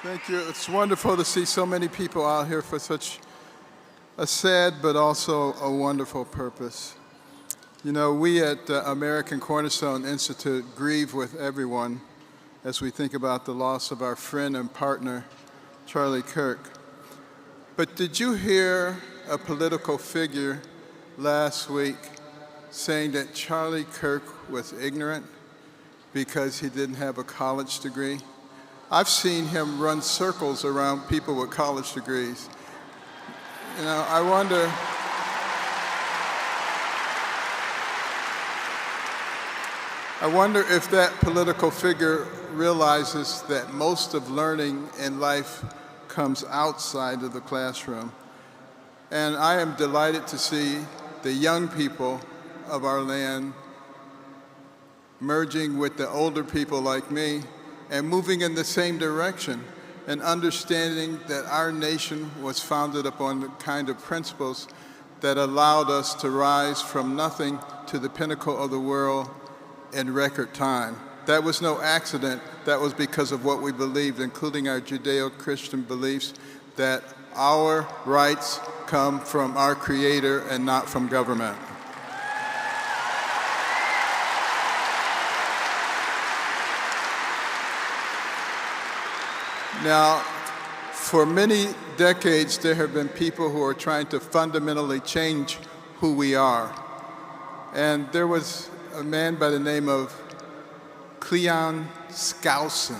Thank you. It's wonderful to see so many people out here for such a sad but also a wonderful purpose. You know, we at American Cornerstone Institute grieve with everyone as we think about the loss of our friend and partner, Charlie Kirk. But did you hear a political figure last week saying that Charlie Kirk was ignorant because he didn't have a college degree? I've seen him run circles around people with college degrees. You know, I wonder if that political figure realizes that most of learning in life comes outside of the classroom. And I am delighted to see the young people of our land merging with the older people like me and moving in the same direction and understanding that our nation was founded upon the kind of principles that allowed us to rise from nothing to the pinnacle of the world in record time. That was no accident. That was because of what we believed, including our Judeo-Christian beliefs, that our rights come from our Creator and not from government. Now, for many decades, there have been people who are trying to fundamentally change who we are. And there was a man by the name of Cleon Skousen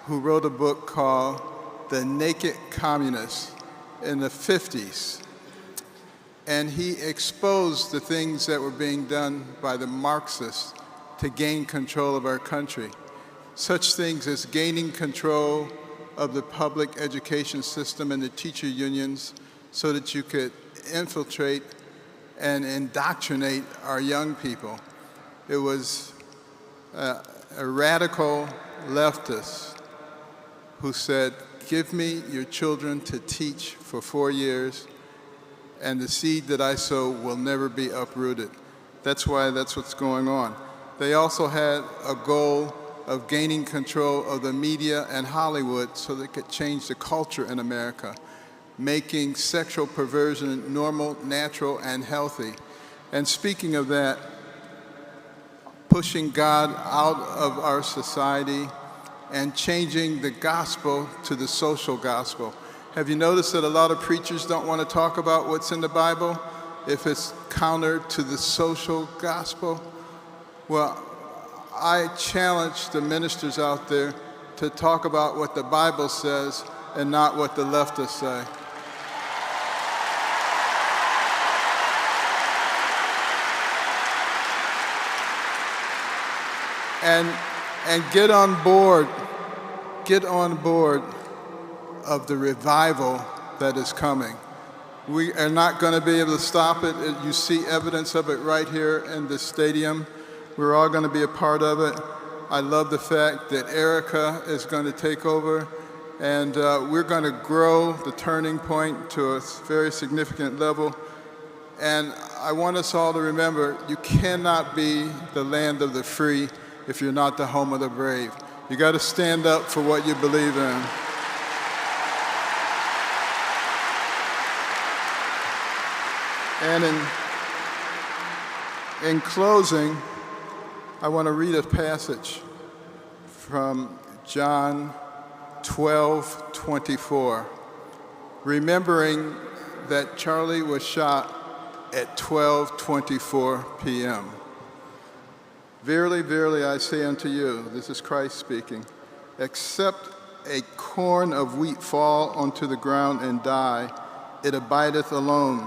who wrote a book called The Naked Communist in the 50s. And he exposed the things that were being done by the Marxists to gain control of our country. Such things as gaining control of the public education system and the teacher unions so that you could infiltrate and indoctrinate our young people. It was a radical leftist who said, give me your children to teach for 4 years, and the seed that I sow will never be uprooted. That's what's going on. They also had a goal of gaining control of the media and Hollywood so they could change the culture in America, making sexual perversion normal, natural, and healthy. And speaking of that, pushing God out of our society and changing the gospel to the social gospel. Have you noticed that a lot of preachers don't want to talk about what's in the Bible if it's counter to the social gospel? Well, I challenge the ministers out there to talk about what the Bible says and not what the leftists say. And get on board of the revival that is coming. We are not going to be able to stop it. You see evidence of it right here in the stadium. We're all going to be a part of it. I love the fact that Erica is going to take over, and we're going to grow the Turning Point to a very significant level. And I want us all to remember, you cannot be the land of the free if you're not the home of the brave. You got to stand up for what you believe in. And in closing, I want to read a passage from John 12:24, remembering that Charlie was shot at 12:24 p.m. Verily, verily, I say unto you, this is Christ speaking, except a corn of wheat fall onto the ground and die, it abideth alone.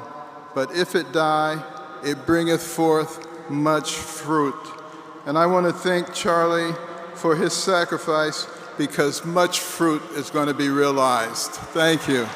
But if it die, it bringeth forth much fruit. And I want to thank Charlie for his sacrifice because much fruit is going to be realized. Thank you.